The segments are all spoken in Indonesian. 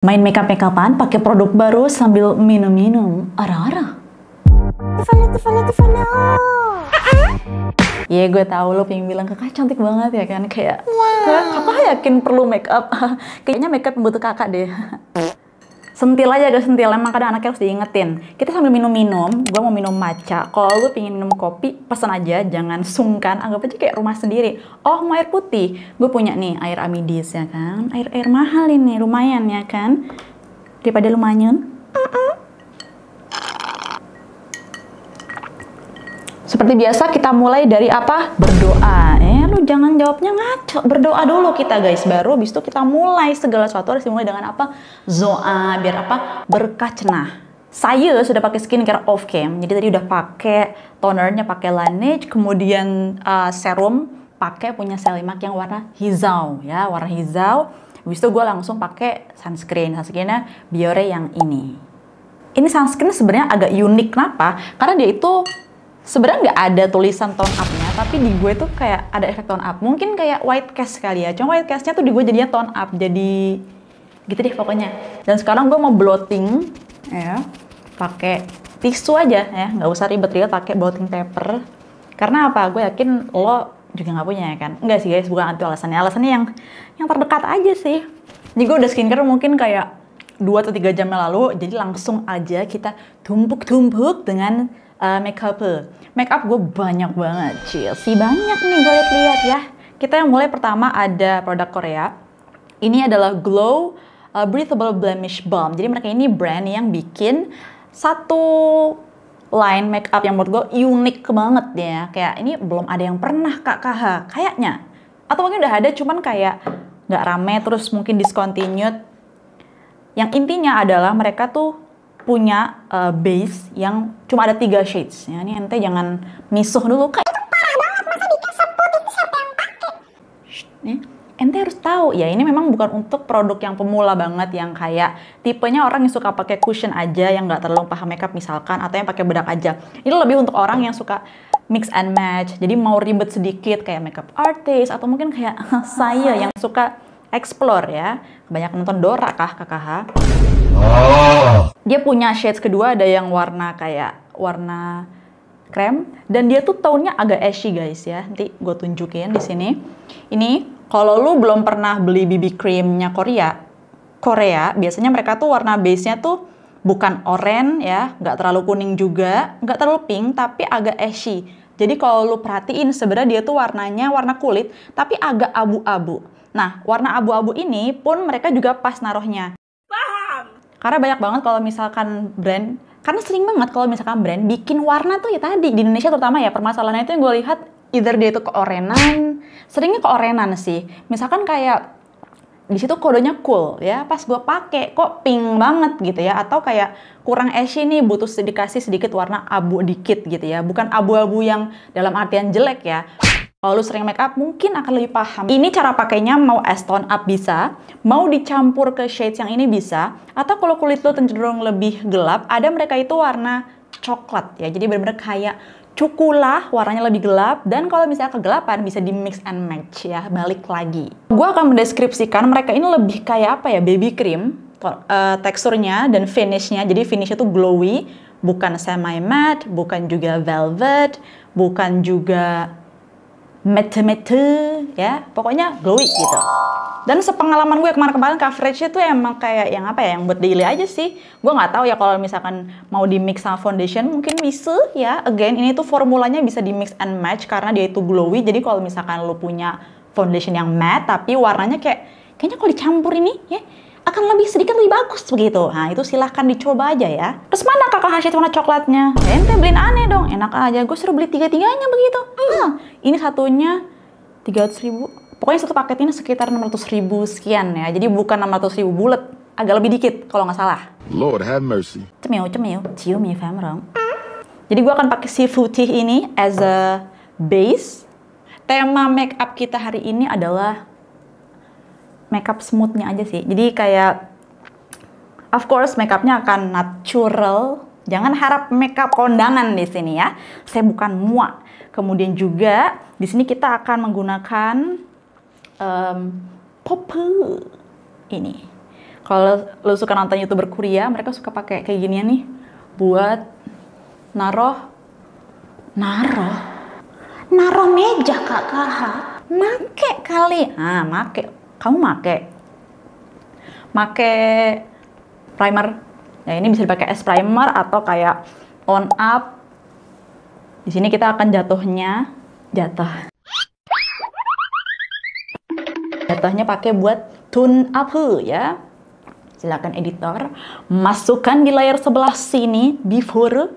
Main makeup-makeupan pakai produk baru sambil minum-minum. Ara-ara. Ya gue tahu lo pengen bilang kakak cantik banget ya kan, kayak kakak yakin perlu makeup. Kayaknya makeup butuh kakak deh. Sentil aja guys, sentil. Emang kadang anaknya harus diingetin. Kita sambil minum-minum, gue mau minum matcha. Kalau lu pengen minum kopi, pesan aja, jangan sungkan. Anggap aja kayak rumah sendiri. Oh, mau air putih? Gue punya nih air Amidis ya kan. Air mahal ini, lumayan ya kan. Daripada lumayan. Seperti biasa kita mulai dari apa? Berdoa. Lu jangan jawabnya ngaco. Berdoa dulu kita guys. Baru habis itu kita mulai segala sesuatu harus dimulai dengan apa? Zoa. Biar apa? Berkah cenah. Saya sudah pakai skincare off cam. Jadi tadi udah pakai tonernya pakai Laneige, kemudian serum pakai punya Selimak yang warna hijau ya, warna hijau. Habis itu gue langsung pakai sunscreen. Sunscreennya Biore yang ini. Ini sunscreen sebenarnya agak unik. Kenapa? Karena dia itu sebenarnya nggak ada tulisan tone up-nya, tapi di gue tuh kayak ada efek tone up. Mungkin kayak white cast kali ya. Cuma white cast-nya tuh di gue jadinya tone up. Jadi gitu deh pokoknya. Dan sekarang gue mau blotting ya, pakai tisu aja ya, nggak usah ribet-ribet pakai blotting paper. Karena apa? Gue yakin lo juga nggak punya ya kan? Enggak sih guys, bukan itu alasannya. Alasannya yang terdekat aja sih. Jadi gue udah skincare mungkin kayak 2 atau 3 jam yang lalu. Jadi langsung aja kita tumpuk-tumpuk dengan makeup gue banyak banget, Chelsea banyak nih gue lihat ya. Kita yang mulai pertama ada produk Korea. Ini adalah Glow Breathable Blemish Balm. Jadi mereka ini brand yang bikin satu line makeup yang menurut gue unik banget ya. Kayak ini belum ada yang pernah KKH kayaknya. Atau mungkin udah ada cuman kayak nggak rame terus mungkin discontinued. Yang intinya adalah mereka tuh punya base yang cuma ada 3 shades ya. Ini ente jangan misuh dulu, kayak itu parah banget, masa bikin seputih siapa yang pakai. Nih, ente harus tahu ya, ini memang bukan untuk produk yang pemula banget, yang kayak tipenya orang yang suka pakai cushion aja, yang nggak terlalu paham makeup misalkan, atau yang pakai bedak aja. Ini lebih untuk orang yang suka mix and match, jadi mau ribet sedikit kayak makeup artist, atau mungkin kayak saya yang suka explore ya. Banyak nonton Dora kah KKH? Dia punya shades kedua, ada yang warna kayak warna krem, dan dia tuh tone-nya agak ashy guys ya. Nanti gue tunjukin di sini. Ini kalau lu belum pernah beli BB creamnya Korea, biasanya mereka tuh warna base-nya tuh bukan oranye ya, nggak terlalu kuning juga, nggak terlalu pink, tapi agak ashy. Jadi kalau lu perhatiin sebenarnya dia tuh warnanya warna kulit, tapi agak abu-abu. Nah, warna abu-abu ini pun mereka juga pas naruhnya. Karena banyak banget kalau misalkan brand, karena sering banget kalau misalkan brand bikin warna tuh ya tadi, di Indonesia terutama ya, permasalahannya itu yang gue lihat, either dia itu keorenan, seringnya keorenan sih. Misalkan kayak di situ kodenya cool ya, pas gue pakai kok pink banget gitu ya, atau kayak kurang ashy nih, butuh dikasih sedikit warna abu dikit gitu ya, bukan abu-abu yang dalam artian jelek ya. Kalau lu sering make up mungkin akan lebih paham. Ini cara pakainya mau as tone up bisa, mau dicampur ke shades yang ini bisa, atau kalau kulit lu cenderung lebih gelap, ada mereka itu warna coklat ya. Jadi benar-benar kayak coklat, warnanya lebih gelap, dan kalau misalnya kegelapan bisa di mix and match ya, balik lagi. Gua akan mendeskripsikan mereka ini lebih kayak apa ya, baby cream, teksturnya dan finishnya. Jadi finishnya tuh glowy, bukan semi matte, bukan juga velvet, bukan juga mete-mete ya, pokoknya glowy gitu. Dan sepengalaman gue kemarin-kemarin coverage-nya tuh emang kayak yang apa ya, yang buat daily aja sih. Gue nggak tahu ya kalau misalkan mau di mix sama foundation mungkin bisa ya. Again, ini tuh formulanya bisa di mix and match karena dia itu glowy. Jadi kalau misalkan lo punya foundation yang matte tapi warnanya kayaknya kalau dicampur ini ya akan lebih sedikit lebih bagus begitu. Nah itu silahkan dicoba aja ya. Terus mana kakak Hasyid warna coklatnya? Ya, ente beliin aneh dong, enak aja. Gue suruh beli 3-tiganya begitu. Ini satunya 300.000. Pokoknya satu paket ini sekitar 600.000 sekian ya. Jadi bukan 600.000 bulat, agak lebih dikit kalau nggak salah. Lord have mercy. Cemil, cium ya famrong. Jadi gue akan pakai si putih ini as a base. Tema make up kita hari ini adalah makeup smoothnya aja sih. Jadi kayak, of course makeupnya akan natural. Jangan harap makeup kondangan di sini ya. Saya bukan muak. Kemudian juga di sini kita akan menggunakan popper ini. Kalau lu suka nonton YouTuber Korea, mereka suka pakai kayak ginian nih buat naruh meja kakak. Make kali. Ah, kamu make primer. Ya ini bisa dipakai as primer atau kayak on up. Di sini kita akan jatuhnya pakai buat tune up ya. Silakan editor masukkan di layar sebelah sini before.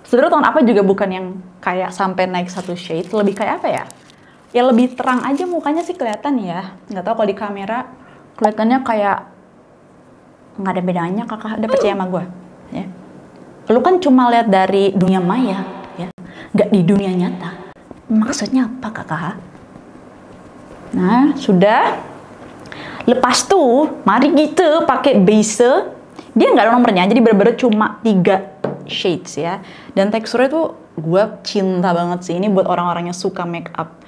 Sebenarnya tone apa juga bukan yang kayak sampai naik 1 shade, lebih kayak apa ya? Ya lebih terang aja mukanya sih kelihatan ya. Nggak tahu kalau di kamera kelihatannya kayak nggak ada bedanya. Kakak udah percaya sama gue ya. Lu kan cuma lihat dari dunia maya ya, nggak di dunia nyata. Maksudnya apa kakak? Nah sudah. Lepas tuh, mari kita pakai base. Dia nggak ada nomornya, jadi bener-bener cuma 3 shades ya. Dan teksturnya tuh gue cinta banget sih. Ini buat orang-orang yang suka make up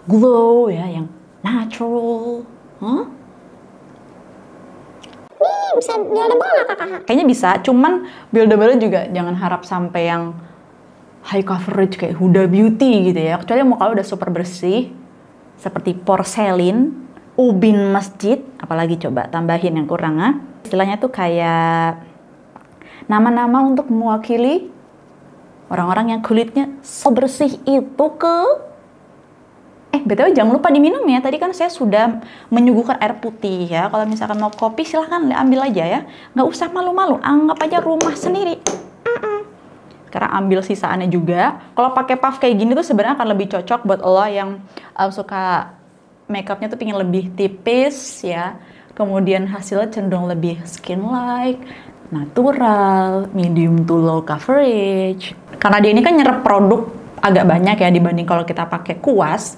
glow ya, yang natural. Nih bisa buildable nggak kakak? Kayaknya bisa, cuman buildable juga jangan harap sampai yang high coverage kayak Huda Beauty gitu ya. Kecuali muka lo udah super bersih, seperti porselin, ubin masjid, apalagi coba tambahin yang kurang ah. Istilahnya tuh kayak nama-nama untuk mewakili orang-orang yang kulitnya sebersih itu ke... BTW jangan lupa diminum ya, tadi kan saya sudah menyuguhkan air putih ya. Kalau misalkan mau kopi silahkan ambil aja ya. Nggak usah malu-malu, anggap aja rumah sendiri. Karena ambil sisaannya juga. Kalau pakai puff kayak gini tuh sebenarnya akan lebih cocok buat lo yang suka makeupnya tuh pengen lebih tipis ya, kemudian hasilnya cenderung lebih skin-like, natural, medium to low coverage. Karena dia ini kan nyerap produk agak banyak ya dibanding kalau kita pakai kuas.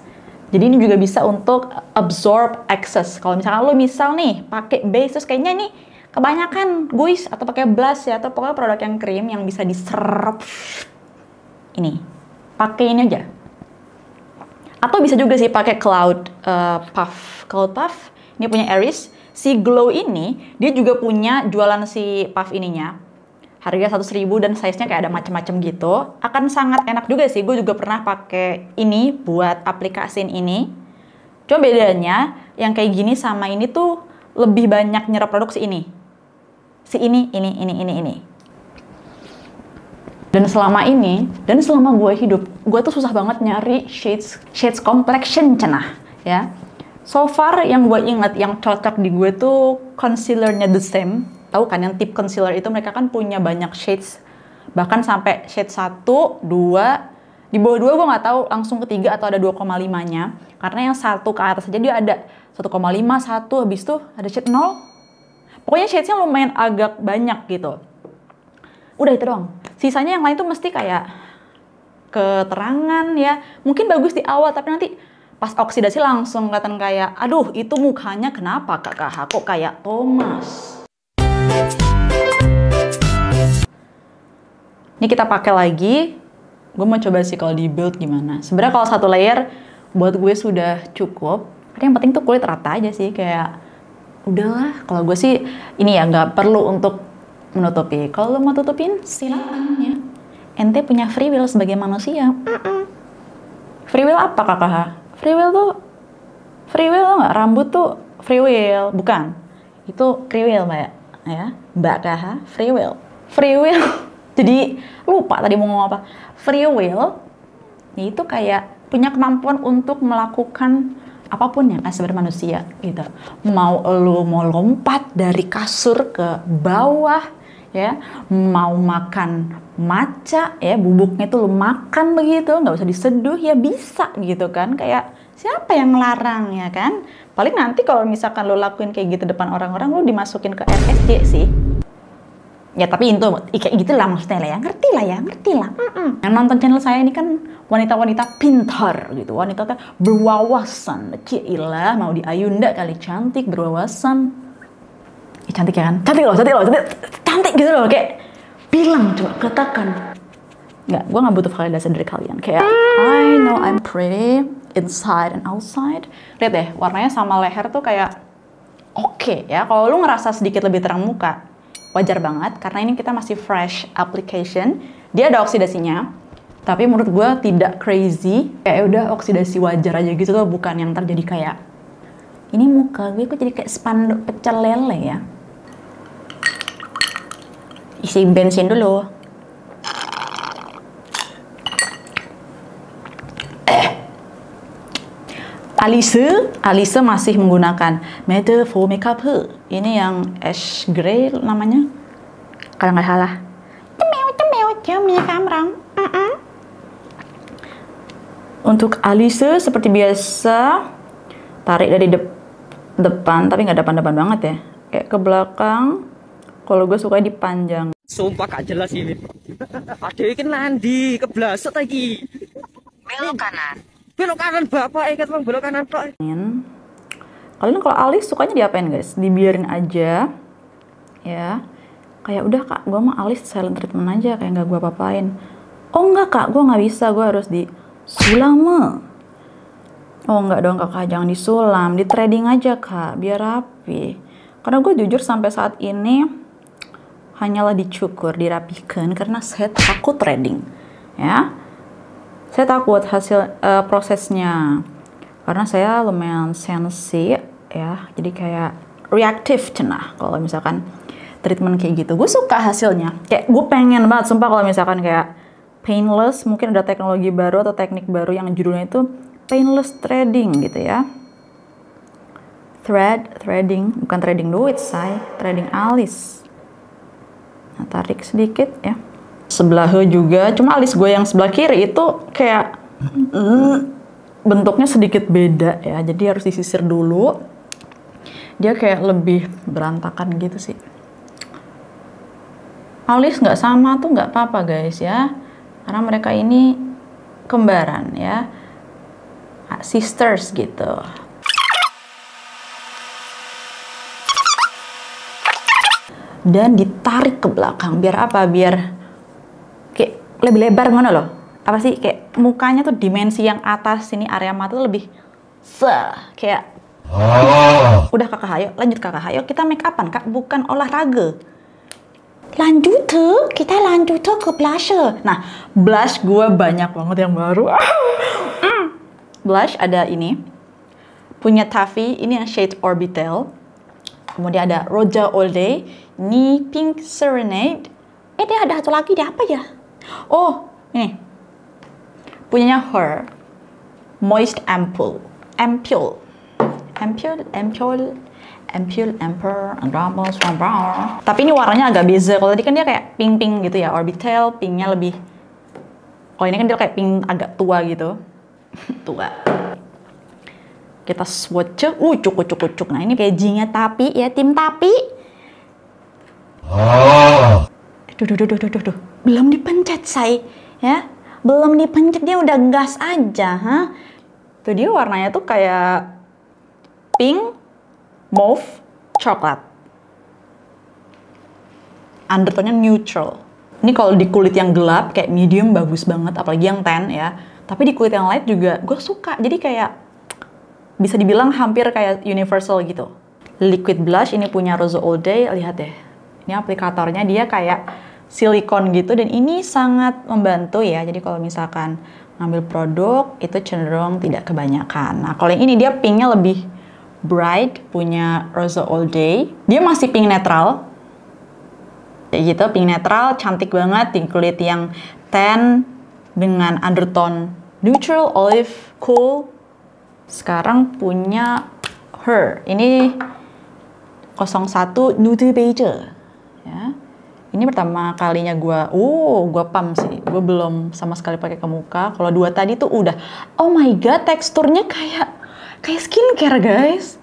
Jadi ini juga bisa untuk absorb excess. Kalau misalkan lo nih pakai base terus kayaknya nih kebanyakan guys atau pakai blush ya, atau pokoknya produk yang krim yang bisa diserap. Ini, pakai ini aja. Atau bisa juga sih pakai Cloud Puff. Ini punya Aries. Si Glow ini dia juga punya jualan si puff ininya. Harga 100.000 dan size-nya kayak ada macam-macam gitu. Akan sangat enak juga sih. Gue juga pernah pakai ini buat aplikasiin ini. Cuma bedanya yang kayak gini sama ini tuh lebih banyak nyerap produk si ini. Ini. Dan selama gue hidup, gue tuh susah banget nyari shades complexion cenah ya. So far yang gue inget yang cocok di gue tuh concealernya The Same. Tahu kan yang tip concealer itu mereka kan punya banyak shades, bahkan sampai shade 1, 2, di bawah 2 gue nggak tahu langsung ke 3 atau ada 2,5-nya. Karena yang 1 ke atas aja dia ada 1,5, 1, habis itu ada shade 0. Pokoknya shades-nya lumayan agak banyak gitu. Udah itu doang. Sisanya yang lain tuh mesti kayak keterangan ya. Mungkin bagus di awal, tapi nanti pas oksidasi langsung kelihatan kayak, aduh itu mukanya kenapa kakak, kok kayak Thomas. Ini kita pakai lagi. Gue mau coba sih kalau di build gimana. Sebenarnya kalau 1 layer buat gue sudah cukup. Tapi yang penting tuh kulit rata aja sih. Kayak udahlah. Kalau gue sih ini ya nggak perlu untuk menutupi. Kalau lo mau tutupin silakan ya. Ente punya free will sebagai manusia. Free will apa kakak? Free will tuh nggak? Rambut tuh free will, bukan? Itu free will mbak ya, mbak kakak. Free will. Jadi lupa tadi mau ngomong apa. Free will itu kayak punya kemampuan untuk melakukan apapun yang sebagai manusia gitu. Mau lompat dari kasur ke bawah ya, mau makan maca ya, bubuknya itu lo makan begitu, nggak usah diseduh ya bisa gitu kan. Kayak siapa yang ngelarang ya kan? Paling nanti kalau misalkan lo lakuin kayak gitu depan orang-orang, lo dimasukin ke RSJ sih. Ya tapi itu kayak gitu lah maksudnya lah ya, ngerti lah. Yang nonton channel saya ini kan wanita-wanita pintar gitu, wanita berwawasan. Cilah mau di Ayunda kali, cantik berwawasan. Ya, cantik ya kan? Cantik loh, cantik gitu loh, kayak bilang coba katakan Nggak, gue nggak butuh validasi dari kalian. Kayak, I know I'm pretty inside and outside. Lihat deh, warnanya sama leher tuh kayak oke ya. Kalau lu ngerasa sedikit lebih terang muka, wajar banget. Karena ini kita masih fresh application. Dia ada oksidasinya. Tapi menurut gue tidak crazy. Kayak udah oksidasi wajar aja gitu loh. Bukan yang terjadi kayak, ini muka gue kok jadi kayak spanduk pecel lele ya. Isi bensin dulu. Alice masih menggunakan Made for Makeup. Ini yang ash gray namanya. Kalau nggak salah. Untuk Alice seperti biasa, tarik dari depan, tapi nggak depan-depan banget ya. Kayak ke belakang. Kalau gue suka dipanjang. Sumpah gak jelas ini. Ada ikan landi, keblasot lagi. Belok kanan. Belok kanan bapak, ikat bang belok kanan pak. Kalian kalau alis sukanya diapain guys? Dibiarin aja, ya. Kayak udah kak, gue mah alis silent treatment aja, kayak nggak gue apa-apain. Oh enggak kak, gue nggak bisa, gue harus disulam. Oh enggak dong kakak, jangan disulam, di threading aja kak, biar rapi. Karena gue jujur sampai saat ini hanyalah dicukur, dirapikan karena saya takut threading, ya. Saya takut hasil prosesnya karena saya lumayan sensi ya, jadi kayak reaktif cenah kalau misalkan treatment kayak gitu. Gue suka hasilnya, kayak gue pengen banget sumpah kalau misalkan kayak painless, mungkin ada teknologi baru atau teknik baru yang judulnya itu painless threading gitu ya. Threading, bukan threading duit say, threading alis. Nah, tarik sedikit ya. Sebelah juga, cuma alis gue yang sebelah kiri itu kayak bentuknya sedikit beda ya, jadi harus disisir dulu. Dia kayak lebih berantakan gitu sih. Alis nggak sama tuh nggak apa-apa guys ya, karena mereka ini kembaran ya, sisters gitu. Dan ditarik ke belakang, biar apa? Biar kayak lebih lebar ngono loh. Apa sih, kayak mukanya tuh dimensi yang atas sini, area mata tuh lebih kayak udah kakak hayo, lanjut kakak hayo, kita make upan kak, bukan olahraga. Lanjut tuh, kita lanjut tuh ke blusher. Nah, blush gue banyak banget yang baru. Blush ada ini, punya Taffy, ini yang shade Orbital. Kemudian ada Roja All Day, ini Pink Serenade. Dia ada satu lagi, dia apa ya? Oh, ini punyanya Her, Moist Ampoule, Tapi ini warnanya agak beza. Kalau tadi kan dia kayak pink gitu ya, Orbital, pinknya lebih. Oh ini kan dia kayak pink agak tua gitu, tua. Kita swatch, cuk. Nah ini kayak G-nya Tapi ya, tim Tapi. Duh. Belum dipencet say, ya. Belum dipencet dia udah gas aja, ha. Tuh dia warnanya tuh kayak pink, mauve, coklat. Undertone-nya neutral. Ini kalau di kulit yang gelap kayak medium bagus banget, apalagi yang tan ya. Tapi di kulit yang light juga gue suka. Jadi kayak bisa dibilang hampir kayak universal gitu. Liquid blush ini punya Rosa All Day, lihat deh. Ini aplikatornya dia kayak silikon gitu dan ini sangat membantu ya. Jadi kalau misalkan ngambil produk itu cenderung tidak kebanyakan. Nah, kalau yang ini dia pinknya lebih bright, punya Rosa All Day. Dia masih pink netral. Kayak gitu, pink netral, cantik banget di kulit yang tan dengan undertone neutral, olive, cool. Sekarang punya Her. Ini 01 Nude Beige. Ya. Ini pertama kalinya gue pump sih. Gue belum sama sekali pakai ke muka. Kalau dua tadi tuh udah. Oh my god, teksturnya kayak skincare guys.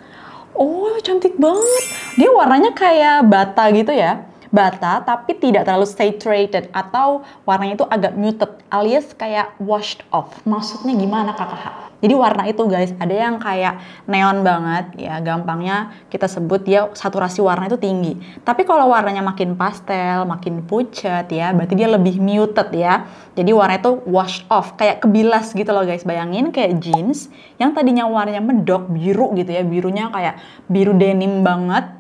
Oh, cantik banget. Dia warnanya kayak bata gitu ya. bata tapi tidak terlalu saturated atau warnanya itu agak muted alias kayak washed off. Maksudnya gimana kakak? Jadi warna itu guys, ada yang kayak neon banget ya, gampangnya kita sebut dia saturasi warna itu tinggi. Tapi kalau warnanya makin pastel, makin pucat ya, berarti dia lebih muted ya. Jadi warna itu washed off, kayak kebilas gitu loh guys. Bayangin kayak jeans yang tadinya warnanya medok, biru gitu ya, birunya kayak biru denim banget.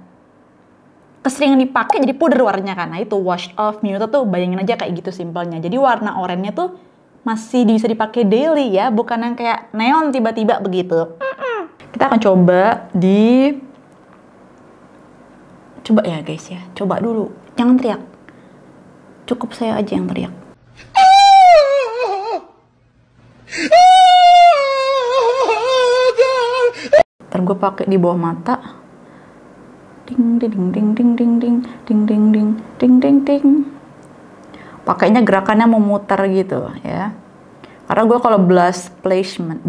Keseringan dipakai jadi pudar warnanya kan. Nah itu washed off, muted tuh bayangin aja kayak gitu simpelnya. Jadi warna oranye tuh masih bisa dipakai daily ya, bukan yang kayak neon tiba-tiba begitu. Kita akan coba coba ya guys ya, coba dulu. Jangan teriak. Cukup saya aja yang teriak. Ntar gue pakai di bawah mata. Ding ding ding ding ding ding ding ding ding ding ding ding. Pakainya gerakannya memutar gitu ya. Karena gue kalau blush placement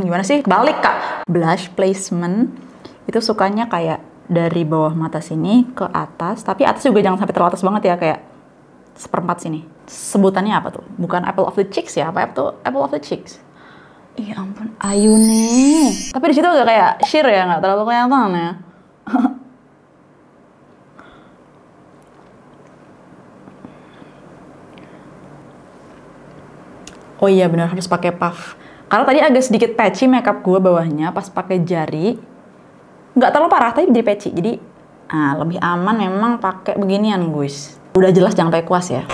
gimana sih? Balik kak. Blush placement itu sukanya kayak dari bawah mata sini ke atas. Tapi atas juga jangan sampai terlalu atas banget ya, kayak seperempat sini. Sebutannya apa tuh? Bukan apple of the cheeks ya? Apa tuh apple of the cheeks? Ih ampun, ayu nih. Tapi di situ agak kayak sheer ya, nggak terlalu kelihatan ya. Oh iya benar, harus pakai puff. Karena tadi agak sedikit patchy makeup gue bawahnya pas pakai jari. Nggak terlalu parah tapi jadi patchy. Jadi lebih aman memang pakai beginian guys. Udah jelas jangan pakai kuas ya.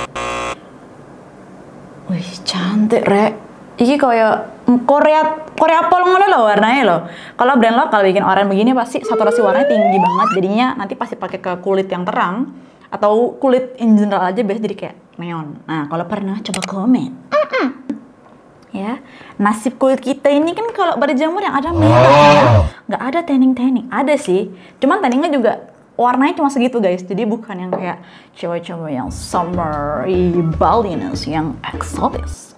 Wih cantik rek. Ini kayak Korea Pol ngono loh warnanya loh. Kalau brand lokal bikin oranye begini pasti saturasi warnanya tinggi banget. Jadinya nanti pasti pakai ke kulit yang terang atau kulit in general aja biasa jadi kayak neon. Nah kalau pernah coba komen. Ya, nasib kulit kita ini kan kalau berjamur yang ada merah ya, nggak ada tanning. Ada sih, cuman tanningnya juga warnanya cuma segitu guys. Jadi bukan yang kayak cewek-cewek yang summery Balinese yang eksotis.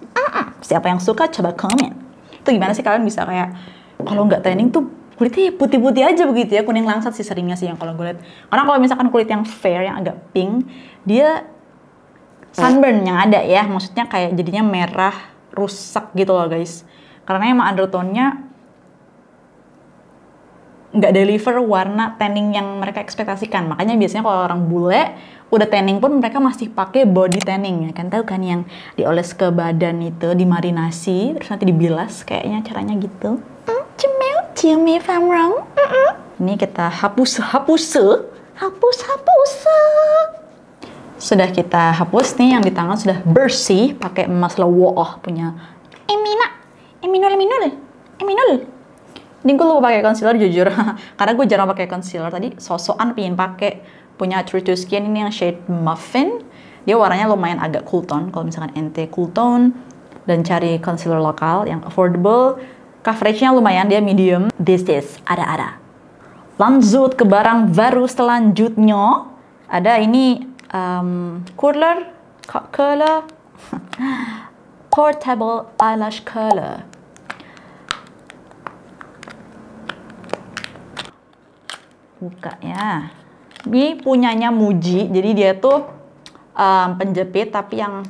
Siapa yang suka coba komen. Itu gimana sih kalian bisa kayak kalau nggak tanning tuh kulitnya putih-putih aja begitu ya, kuning langsat sih seringnya sih yang kalau gue lihat. Karena kalau misalkan kulit yang fair yang agak pink, dia sunburn yang ada ya, maksudnya kayak jadinya merah rusak gitu loh guys, karena emang undertone-nya nggak deliver warna tanning yang mereka ekspektasikan. Makanya biasanya kalau orang bule udah tanning pun mereka masih pakai body tanning ya kan, tahu kan yang dioles ke badan itu, dimarinasi terus nanti dibilas kayaknya caranya gitu. Tell me if I'm wrong. Ini kita hapus. Sudah kita hapus nih, yang di tangan sudah bersih pakai emas lewah punya Eminol. Ini gue lupa pakai concealer jujur, karena gue jarang pakai concealer. Tadi sosokan pengen pakai punya True to Skin ini yang shade Muffin. Dia warnanya lumayan agak cool tone. Kalau misalkan ente cool tone dan cari concealer lokal yang affordable, coveragenya lumayan, dia medium. This is ada. Lanjut ke barang baru selanjutnya. Ada ini curler portable eyelash curler. Buka ya. Ini punyanya Muji. Jadi dia tuh penjepit tapi yang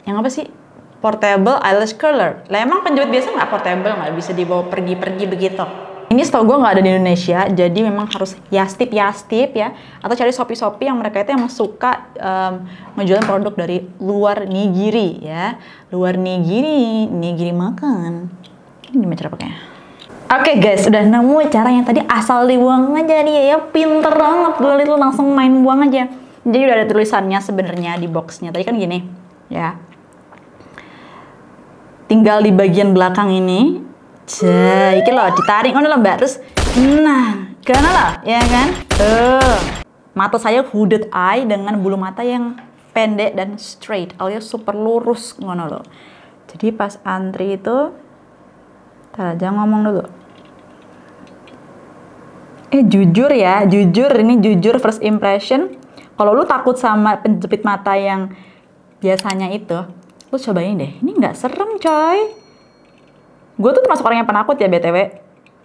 apa sih? Portable eyelash curler. Lah emang penjepit biasa nggak portable, nggak bisa dibawa pergi-pergi begitu. Ini setahu gue nggak ada di Indonesia, jadi memang harus yastip ya, atau cari Shopee yang mereka itu emang suka ngejualin produk dari luar nigiri ya, nigiri makan. Ini gimana cara pakainya? Oke guys, udah nemu cara yang tadi asal dibuang aja dia ya, pinter banget, gue itu langsung main buang aja. Jadi udah ada tulisannya sebenarnya di boxnya. Tadi kan gini ya, tinggal di bagian belakang ini. Iki loh ditarik ngono lho Mbak, terus nah, kena lah, ya kan? Mata saya hooded eye dengan bulu mata yang pendek dan straight, alias super lurus ngono loh. Jadi pas antri itu, tar aja ngomong dulu. Jujur ini jujur first impression. Kalau lu takut sama penjepit mata yang biasanya itu, lu cobain deh. Ini nggak serem coy. Gue tuh termasuk orang yang penakut ya BTW.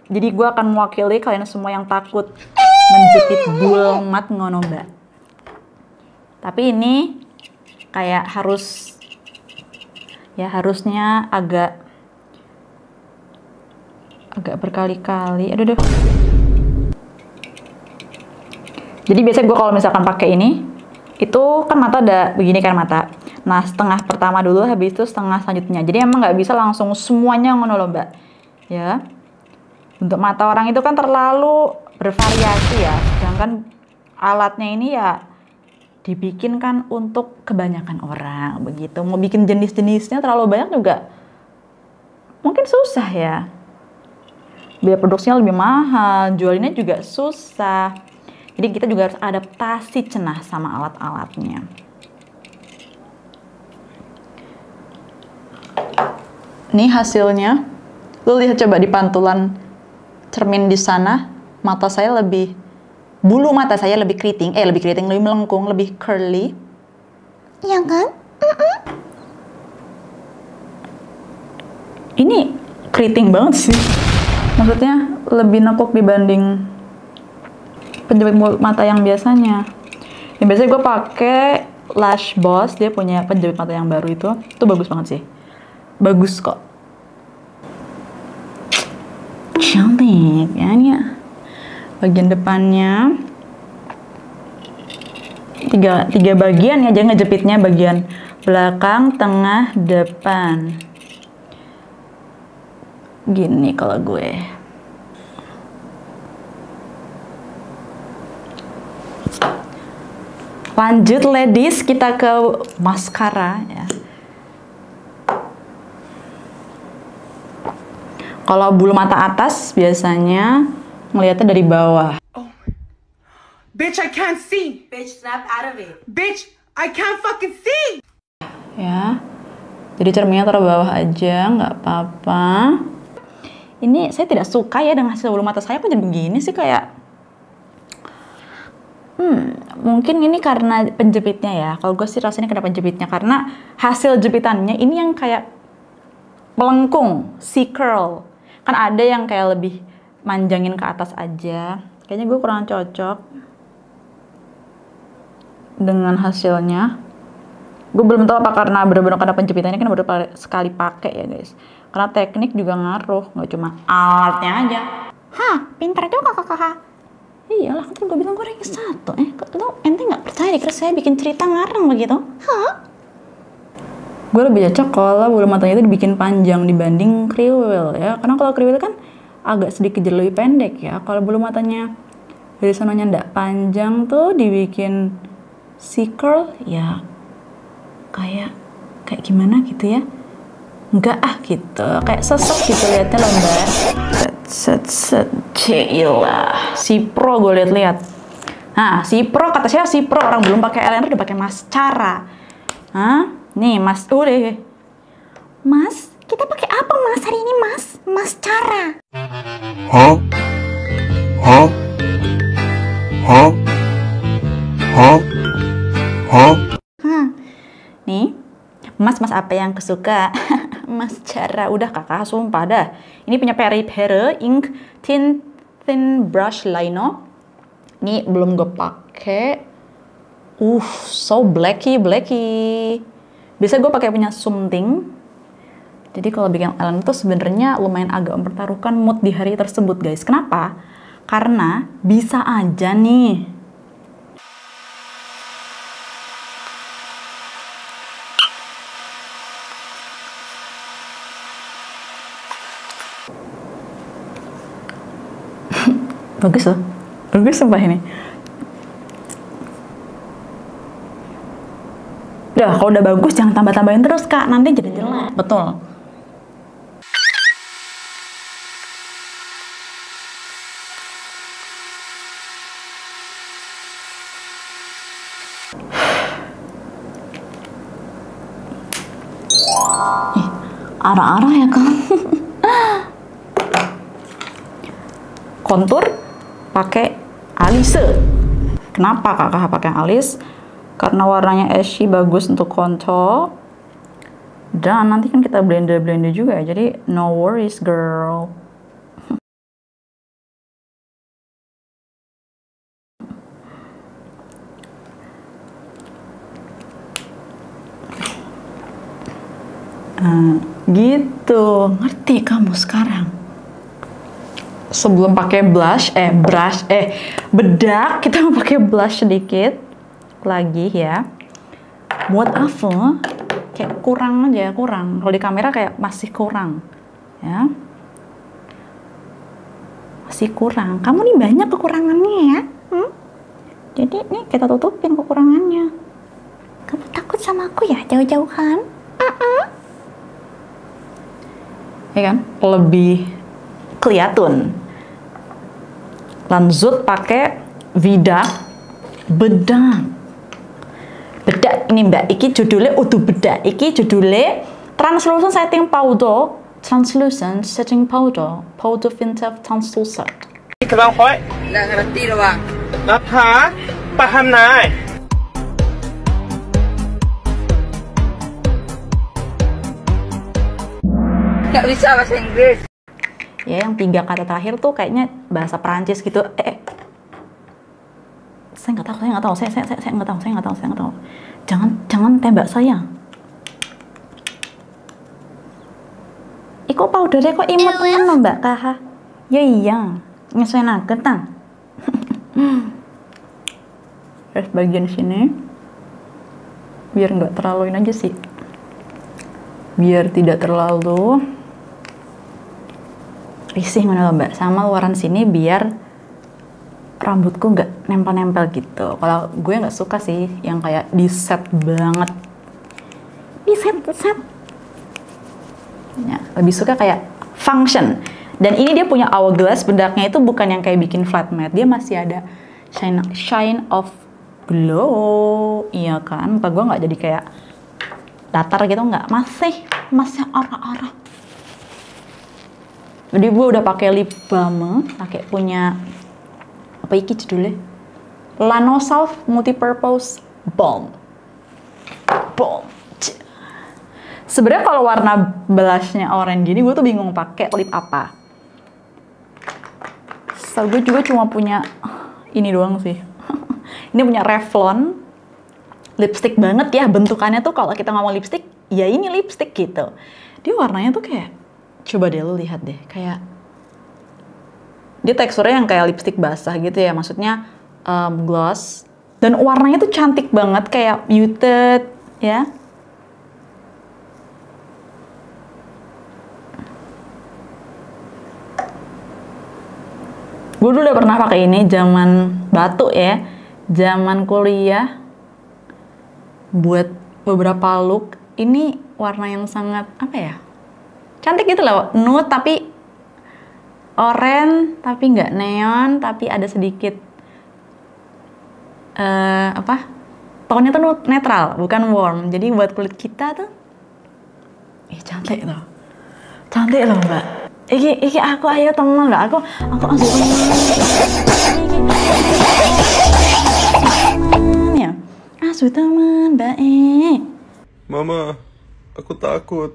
Jadi gue akan mewakili kalian semua yang takut menjepit bul mat ngono mbak. Tapi ini kayak harusnya agak berkali-kali. Aduh. Jadi biasanya gue kalau misalkan pakai ini, itu kan mata udah begini kan mata. Nah setengah pertama dulu, habis itu setengah selanjutnya. Jadi emang nggak bisa langsung semuanya ngono loh mbak. Ya, untuk mata orang itu kan terlalu bervariasi ya. Sedangkan alatnya ini ya dibikin kan untuk kebanyakan orang begitu. Mau bikin jenis-jenisnya terlalu banyak juga mungkin susah ya. Biaya produksinya lebih mahal, jualinnya juga susah. Jadi kita juga harus adaptasi cenah sama alat-alatnya. Nih hasilnya. Lu lihat coba di pantulan cermin di sana, bulu mata saya lebih keriting, lebih melengkung, lebih curly. Iya kan? Ini keriting banget sih. Maksudnya lebih nekuk dibanding penjepit mata yang biasanya. Yang biasanya gue pakai Lash Boss, dia punya penjepit mata yang baru itu bagus banget sih. Bagus kok. Cantik ya ini ya. Bagian depannya tiga bagian ya, jangan ngejepitnya bagian belakang, tengah, depan. Gini kalau gue. Lanjut ladies, kita ke maskara ya. Kalau bulu mata atas biasanya ngelihatnya dari bawah. Oh. Bitch, I can't see. Bitch, snap out of it. Bitch, I can't fucking see. Ya. Jadi cerminnya taruh bawah aja, nggak apa-apa. Ini saya tidak suka ya dengan hasil bulu mata saya kok jadi begini sih kayak. Mungkin ini karena penjepitnya ya. Kalau gue sih rasanya kenapa penjepitnya karena hasil jepitannya ini yang kayak melengkung, C-curl. Kan ada yang kayak lebih manjangin ke atas aja. Kayaknya gue kurang cocok dengan hasilnya. Gue belum tahu apa karena bener-bener karena penjepitannya kan baru sekali pakai ya guys. Karena teknik juga ngaruh, nggak cuma alatnya aja. Hah, pintar juga kakak. Iyalah, kan gue bilang gue ranking 1. Lo ente nggak percaya deh, saya bikin cerita ngarang begitu? Hah? Gue lebih cocok kalau bulu matanya itu dibikin panjang dibanding kriwil ya. Karena kalau kriwil kan agak sedikit lebih pendek ya. Kalau bulu matanya dari sananya ndak panjang tuh dibikin C-curl ya kayak gimana gitu ya. Enggak gitu, kayak sesek gitu liatnya loh mbak. Set Cila si pro gue lihat. Nah si pro kata siapa si pro, orang belum pakai eyeliner udah pakai mascara. Hah? Nih mas, udah. Mas, kita pakai apa mas hari ini mas? Mascara. Hah? Hah? Hah? Hah? Hah? Nih, mas apa yang kesuka? Mascara, udah kakak sumpah dah. Ini punya Peripera Ink Thin Brush Lino. Ini belum gue pakai. So blacky. Biasa gue pakai punya Something. Jadi kalau bikin eyeliner itu sebenarnya lumayan agak mempertaruhkan mood di hari tersebut guys. Kenapa? Karena bisa aja nih. Bagus loh. Bagus sumpah ini. Udah, kalau udah bagus jangan tambah-tambahin terus kak, nanti jadi jelek. Betul. Ih, arah-arah ya kan. Kontur pakai alise. Kenapa kakak pakai alis? Karena warnanya ashy bagus untuk kontur. Dan nanti kan kita blender juga, jadi no worries girl. Gitu, ngerti kamu sekarang? Sebelum pakai bedak, kita mau pakai blush sedikit lagi ya. Buat apa? Kayak kurang aja, kurang. Kalau di kamera kayak masih kurang, ya. Masih kurang. Kamu nih banyak kekurangannya ya. Jadi nih kita tutupin kekurangannya. Kamu takut sama aku ya jauh-jauhan? Ya kan? Lebih kelihatan. Lanjut pakai bedak. Bedak ini mbak, iki judulnya bedak. Iki judulnya Translucent Setting Powder. Translucent Setting Powder. Powder Vintage Translucent. Bang Khoi? Nggak ngerti loh bang. Apa? Paham nai? Nggak bisa bahasa Inggris. Ya, yang 3 kata terakhir tuh kayaknya bahasa Perancis gitu. Saya nggak tahu. Saya nggak tahu. Jangan tembak saya. Iko powdernya kok imut ngono mbak Kaha? Ya iya, nyesuaiin tang. Terus bagian sini, biar nggak terlaluin aja sih. Biar tidak terlalu risih mana loh mbak, sama luaran sini biar rambutku nggak nempel-nempel gitu. Kalau gue nggak suka sih yang kayak di set banget, di set. Ya, lebih suka kayak function. Dan ini dia punya hourglass, bedaknya itu bukan yang kayak bikin flat matte, dia masih ada shine of glow, iya kan? Muka gue nggak jadi kayak datar gitu, nggak, masih arah-arah. Jadi gue udah pakai lip balm, pakai punya apa iki judulnya? Lanosalve Multipurpose Balm. Sebenarnya kalau warna blushnya orange gini, gue tuh bingung pakai lip apa. So gue juga cuma punya ini doang sih. Ini punya Revlon lipstick banget ya bentukannya tuh. Kalau kita ngomong lipstick, ya ini lipstick gitu. Dia warnanya tuh kayak, coba deh lu lihat deh, kayak dia teksturnya yang kayak lipstick basah gitu ya, maksudnya gloss, dan warnanya tuh cantik banget, kayak muted ya. Gue dulu udah pernah pakai ini zaman batuk ya, zaman kuliah, buat beberapa look. Ini warna yang sangat apa ya, cantik gitu loh, nude tapi oranye, tapi nggak neon, tapi ada sedikit tonnya tuh nude, netral, bukan warm. Jadi buat kulit kita tuh, cantik loh mbak. Iki aku ayo teman lah, aku langsung ya, asu teman mbak. Mama, aku takut.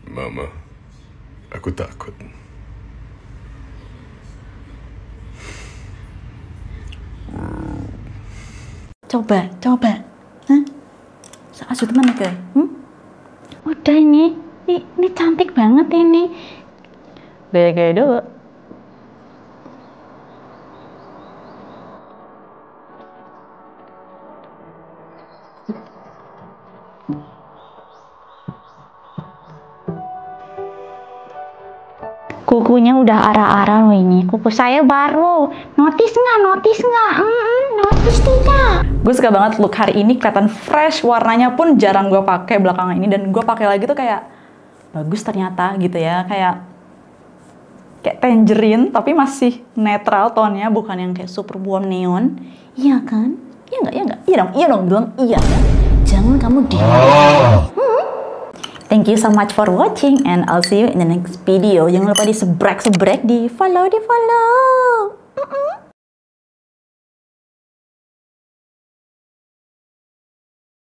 Mama, aku takut. Coba. Hah? Asu teman ke? Udah ini cantik banget ini. Gaya-gaya dulu. Kukunya udah arah-arah loh ini. Kuku saya baru. Notice nggak? Notice tidak. Gue suka banget look hari ini, kelihatan fresh. Warnanya pun jarang gue pakai belakangan ini, dan gue pakai lagi tuh kayak bagus ternyata gitu ya. Kayak tangerine tapi masih netral tonnya, bukan yang kayak super warm neon. Iya kan? Iya nggak? Iya dong, bilang iya. Jangan kamu diam. Thank you so much for watching, and I'll see you in the next video. Jangan lupa di subscribe, di follow.